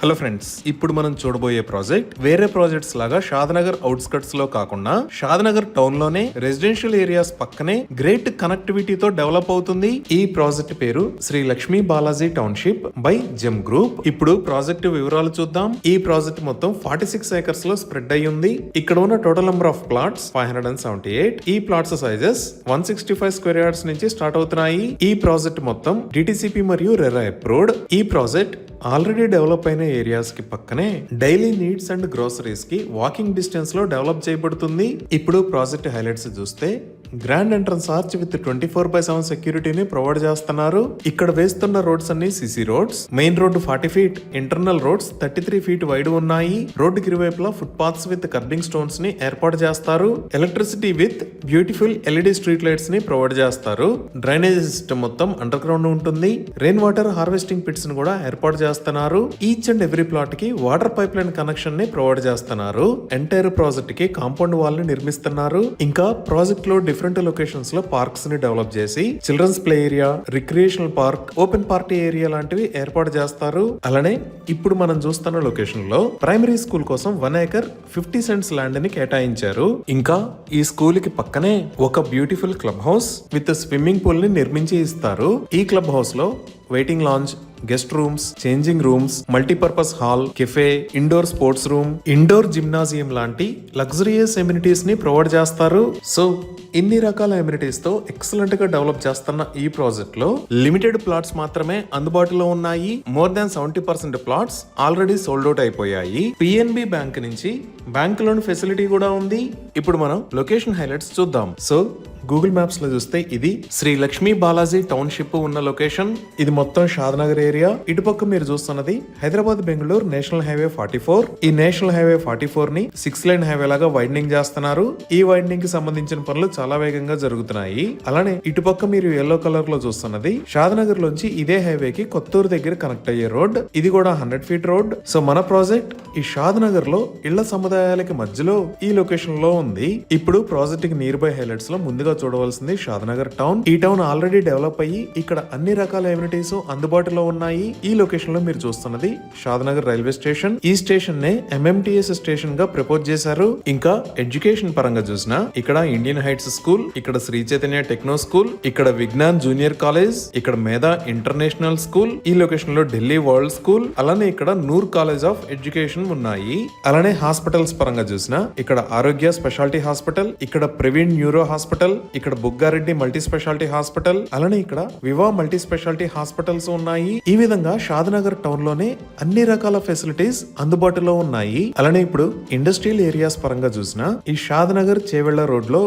Hello friends, ఇప్పుడు మనం చూడబోయే ప్రాజెక్ట్ వేరే ప్రాజెక్ట్స్ లాగా షాద్నగర్ అవుట్స్కట్స్ లో కాకుండా షాద్నగర్ టౌన్ లోనే రెసిడెన్షియల్ ఏరియాస్ పక్కనే గ్రేట్ కనెక్టివిటీతో డెవలప్ అవుతుంది. ఈ ప్రాజెక్ట్ పేరు Shri Lakshmi Balaji township by gem group. ఇప్పుడు ప్రాజెక్ట్ వివరాలు చూద్దాం. ఈ ప్రాజెక్ట్ మొత్తం 46 ఏకర్స్ లో స్ప్రెడ్ అయి ఉంది. ఇక్కడ ఉన్న టోటల్ నెంబర్ ఆఫ్ ప్లాట్స్ 578. ఈ ప్లాట్స్ సైజెస్ 165 స్క్వేర్ యార్డ్స్ నుంచి స్టార్ట్ అవుతున్నాయి. ఈ ప్రాజెక్ట్ మొత్తం డిటిసిపి మరియు రెరా అప్రూవ్డ్. ఈ ప్రాజెక్ట్ ఆల్రెడీ డెవలప్ అయిన ఏరియాస్ కి పక్కనే డైలీ నీడ్స్ అండ్ గ్రోసరీస్ కి వాకింగ్ డిస్టెన్స్ లో డెవలప్ చేయబడుతుంది. ఇప్పుడు ప్రాజెక్ట్ హైలైట్స్ చూస్తే గ్రాండ్ ఎంట్రన్స్ ఆర్చ్ విత్ 24/7 సెక్యూరిటీని ప్రొవైడ్ చేస్తున్నారు. ఇక్కడ వేస్తున్న రోడ్స్ అన్ని CC roads. Main road 40 feet, internal roads 33 feet wide ఉన్నాయి. రోడ్డుకి ఇరువైపులా foot paths with kerbing stones ని ఏర్పాటు చేస్తారు. Electricity with beautiful LED street lights ని ప్రొవైడ్ చేస్తారు. డ్రైనేజ్ సిస్టమ్ మొత్తం అండర్ గ్రౌండ్ ఉంటుంది. రెయిన్ వాటర్ హార్వెస్టింగ్ పిట్స్ ని కూడా ఏర్పాటు చేస్తున్నారు. ఈచ్ అండ్ ఎవ్రీ ప్లాట్ కి వాటర్ పైప్ లైన్ కనెక్షన్ ని ప్రొవైడ్ చేస్తున్నారు. ఎంటైర్ ప్రాజెక్ట్ కి కాంపౌండ్ వాల్ ని నిర్మిస్తున్నారు. ఇంకా ప్రాజెక్ట్ లో డిఫరెంట్ లొకేషన్స్ లో పార్క్స్ ని డెవలప్ చేసి children's play area, recreational park, open party area లాంటివి ఏర్పాటు చేస్తారు. అలానే ఇప్పుడు మనం చూస్తున్న లొకేషన్ లో ప్రైమరీ స్కూల్ కోసం 1 ఏకర్ 50 సెంట్స్ ల్యాండ్ ని కేటాయించారు. ఇంకా ఈ స్కూల్ కి పక్కనే ఒక beautiful club house with swimming pool ని నిర్మించి ఇస్తారు. ఈ క్లబ్ హౌస్ లో waiting lounge, guest rooms, changing rooms, multipurpose hall, cafe, indoor sports room, indoor gymnasium లాంటి లగ్జరియస్ ఎమ్యూనిటీస్ ని ప్రొవైడ్ చేస్తారు. సో ఇన్ని రకాల ఎమ్యూనిటీస్ తో ఎక్సలెంట్ గా డెవలప్ చేస్తున్న ఈ ప్రాజెక్ట్ లో లిమిటెడ్ ప్లాట్స్ మాత్రమే అందుబాటులో ఉన్నాయి. More than 70% plots already sold out అయిపోయాయి. పిఎన్బి బ్యాంక్ నుంచి బ్యాంక్ లోన్ ఫెసిలిటీ కూడా ఉంది. ఇప్పుడు మనం లొకేషన్ హైలైట్స్ చూద్దాం. సో గూగుల్ మ్యాప్స్ లో చూస్తే ఇది శ్రీ లక్ష్మీ బాలాజీ టౌన్షిప్ ఉన్న లొకేషన్. ఇది మొత్తం షాద్నగర్ ఏరియా. ఇటుపక్క మీరు చూస్తున్నది హైదరాబాద్ బెంగళూరు నేషనల్ హైవే 44. ఈ నేషనల్ హైవే 44 ని 6 లైన్ హైవే లాగా వైడనింగ్ చేస్తున్నారు. ఈ వైడనింగ్ కి సంబంధించిన పనులు చాలా వేగంగా జరుగుతున్నాయి. అలానే ఇటుపక్క మీరు ఎల్లో కలర్ లో చూస్తున్నది షాద్నగర్ లోంచి ఇదే హైవే కి కొత్తూరు దగ్గర కనెక్ట్ అయ్యే రోడ్. ఇది కూడా 100 ఫీట్ రోడ్. సో మన ప్రాజెక్ట్ ఈ షాద్నగర్ లో ఇళ్ల సముదాయాలకి మధ్యలో ఈ లొకేషన్ లో ఉంది. ఇప్పుడు ప్రాజెక్ట్ కి నియర్ బై హైలైట్స్ లో ముందుగా చూడవలసింది షాద్నగర్ టౌన్. ఈ టౌన్ ఆల్రెడీ డెవలప్ అయ్యి ఇక్కడ అన్ని రకాల ఎమ్యూనిటీస్ అందుబాటులో ఉన్నాయి. ఈ లొకేషన్ లో మీరు చూస్తున్నది షాద్నగర్ రైల్వే స్టేషన్. ఈ స్టేషన్ నే ఎంఎంటీఎస్ స్టేషన్ గా ప్రపోజ్ చేశారు. ఇంకా ఎడ్యుకేషన్ పరంగా చూసినా ఇక్కడ ఇండియన్ హైట్స్ స్కూల్, ఇక్కడ శ్రీ చైతన్య టెక్నో స్కూల్, ఇక్కడ విజ్ఞాన్ జూనియర్ కాలేజ్, ఇక్కడ మేధా ఇంటర్నేషనల్ స్కూల్, ఈ లొకేషన్ లో ఢిల్లీ వరల్డ్ స్కూల్, అలానే ఇక్కడ నూర్ కాలేజ్ ఆఫ్ ఎడ్యుకేషన్ ఉన్నాయి. అలానే హాస్పిటల్స్ పరంగా చూసినా ఇక్కడ ఆరోగ్య స్పెషాలిటీ హాస్పిటల్, ఇక్కడ ప్రవీణ్ న్యూరో హాస్పిటల్, ఇక్కడ బుగ్గారెడ్డి మల్టీ స్పెషాలిటీ హాస్పిటల్, అలానే ఇక్కడ వివా మల్టీ స్పెషాలిటీ హాస్పిటల్స్ ఉన్నాయి. ఈ విధంగా షాద్నగర్ టౌన్ లోనే అన్ని రకాల ఫెసిలిటీస్ అందుబాటులో ఉన్నాయి. అలానే ఇప్పుడు ఇండస్ట్రియల్ ఏరియాస్ పరంగా చూసినా ఈ షాద్నగర్ చేవెళ్ల రోడ్ లో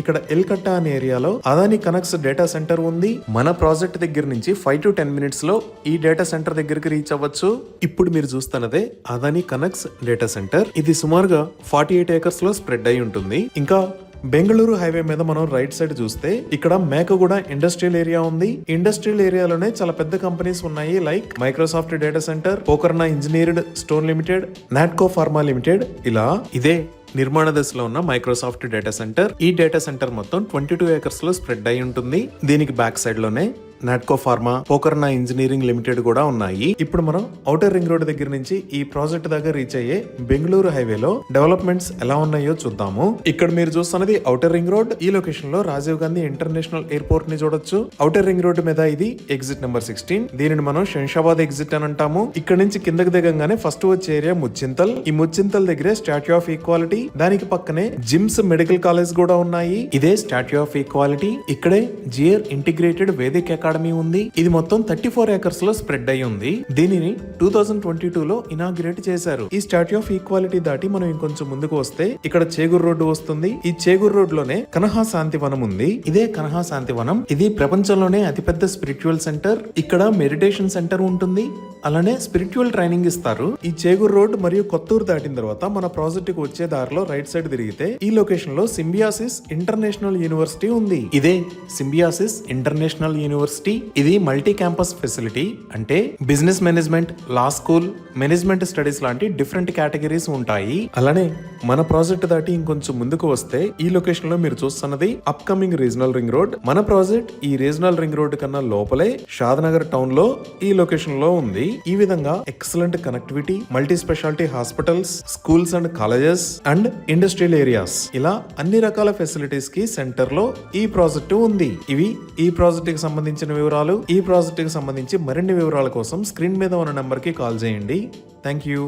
ఇక్కడ ఎల్కట్టా అనే ఏరియాలో అదాని కనెక్ట్స్ డేటా సెంటర్ ఉంది. మన ప్రాజెక్ట్ దగ్గర నుంచి 5 to 10 మినిట్స్ లో ఈ డేటా సెంటర్ దగ్గరికి రీచ్ అవ్వచ్చు. ఇప్పుడు మీరు చూస్తున్నదే అదాని కనెక్ట్స్ డేటా సెంటర్. ఇది సుమారుగా 48 ఏకర్స్ లో స్ప్రెడ్ అయి ఉంటుంది. ఇంకా బెంగళూరు హైవే మీద మనం రైట్ సైడ్ చూస్తే ఇక్కడ మేకగూడ ఇండస్ట్రియల్ ఏరియా ఉంది. ఇండస్ట్రియల్ ఏరియాలోనే చాలా పెద్ద కంపెనీస్ ఉన్నాయి. Like Microsoft data centre, Pokarna engineered stone limited, Natco pharma limited. ఇలా ఇదే నిర్మాణ దశలో ఉన్న మైక్రోసాఫ్ట్ డేటా సెంటర్. ఈ డేటా సెంటర్ మొత్తం 22 ఏకర్స్ లో స్ప్రెడ్ అయి ఉంటుంది. దీనికి బ్యాక్ సైడ్ లోనే Natco pharma, Pokarna engineering limited కూడా ఉన్నాయి. ఇప్పుడు మనం ఔటర్ రింగ్ రోడ్ దగ్గర నుంచి ఈ ప్రాజెక్ట్ దగ్గర రీచ్ అయ్యే బెంగళూరు హైవేలో డెవలప్మెంట్స్ ఎలా ఉన్నాయో చూద్దాము. ఇక్కడ మీరు చూస్తున్నది ఔటర్ రింగ్ రోడ్. ఈ లొకేషన్ లో రాజీవ్ గాంధీ ఇంటర్నేషనల్ ఎయిర్పోర్ట్ ని చూడొచ్చు. ఔటర్ రింగ్ రోడ్ మీద ఇది ఎగ్జిట్ నెంబర్ 16. దీనిని మనం శంషాబాద్ ఎగ్జిట్ అని అంటాము. ఇక్కడ నుంచి కిందకి దిగంగానే ఫస్ట్ వచ్చే ఏరియా ముచ్చింతల్. ఈ ముచ్చింతల్ దగ్గరే స్టాట్యూ ఆఫ్ ఈక్వాలిటీ, దానికి పక్కనే జిమ్స్ మెడికల్ కాలేజ్ కూడా ఉన్నాయి. ఇదే స్టాట్యూ ఆఫ్ ఈక్వాలిటీ. ఇక్కడే జియర్ ఇంటిగ్రేటెడ్ వేదిక్ అకాడమీ ఉంది. ఇది మొత్తం 34 ఏకర్స్ లో స్ప్రెడ్ అయి ఉంది. దీనిని 2022 లో ఇనాగ్రేట్ చేశారు. ఈ స్టాట్యూ ఆఫ్ ఈక్వాలిటీ దాటి మనం ఇంకొంచెం ముందుకు వస్తే ఇక్కడ చేగూర్ రోడ్డు వస్తుంది. ఈ చేగూర్ రోడ్ లోనే కనహా శాంతివనం ఉంది. ఇదే కనహా శాంతివనం. ఇది ప్రపంచంలోనే అతిపెద్ద స్పిరిచువల్ సెంటర్. ఇక్కడ మెడిటేషన్ సెంటర్ ఉంటుంది. అలానే స్పిరిచువల్ ట్రైనింగ్ ఇస్తారు. ఈ చేగూర్ రోడ్ మరియు కొత్తూరు దాటిన తర్వాత మన ప్రాజెక్ట్ కు వచ్చే దారిలో రైట్ సైడ్ తిరిగితే ఈ లొకేషన్ లో సింబియాసిస్ ఇంటర్నేషనల్ యూనివర్సిటీ ఉంది. ఇదే సింబియాసిస్ ఇంటర్నేషనల్ యూనివర్సిటీ. ఇది మల్టీ క్యాంపస్ ఫెసిలిటీ. అంటే బిజినెస్ మేనేజ్మెంట్, లా స్కూల్, మేనేజ్మెంట్ స్టడీస్ లాంటి డిఫరెంట్ కేటగిరీస్ ఉంటాయి. అలానే మన ప్రాజెక్ట్ దాటి ఇంకొంచెం ముందుకు వస్తే ఈ లొకేషన్ లో మీరు చూస్తున్నది up coming regional ring road. మన ప్రాజెక్ట్ ఈ రీజనల్ రింగ్ రోడ్ కన్నా లోపలే షాద్నగర్ టౌన్ లో ఈ లొకేషన్ లో ఉంది. ఈ విధంగా excellent connectivity, multi speciality hospitals, schools and colleges and industrial areas, ఇలా అన్ని రకాల ఫెసిలిటీస్ కి సెంటర్ లో ఈ ప్రాజెక్టు ఉంది. ఇవి ఈ ప్రాజెక్ట్ కి సంబంధించిన వివరాలు. ఈ ప్రాజెక్ట్ కి సంబంధించి మరిన్ని వివరాల కోసం స్క్రీన్ మీద ఉన్న నంబర్ కి కాల్ చేయండి. Thank you.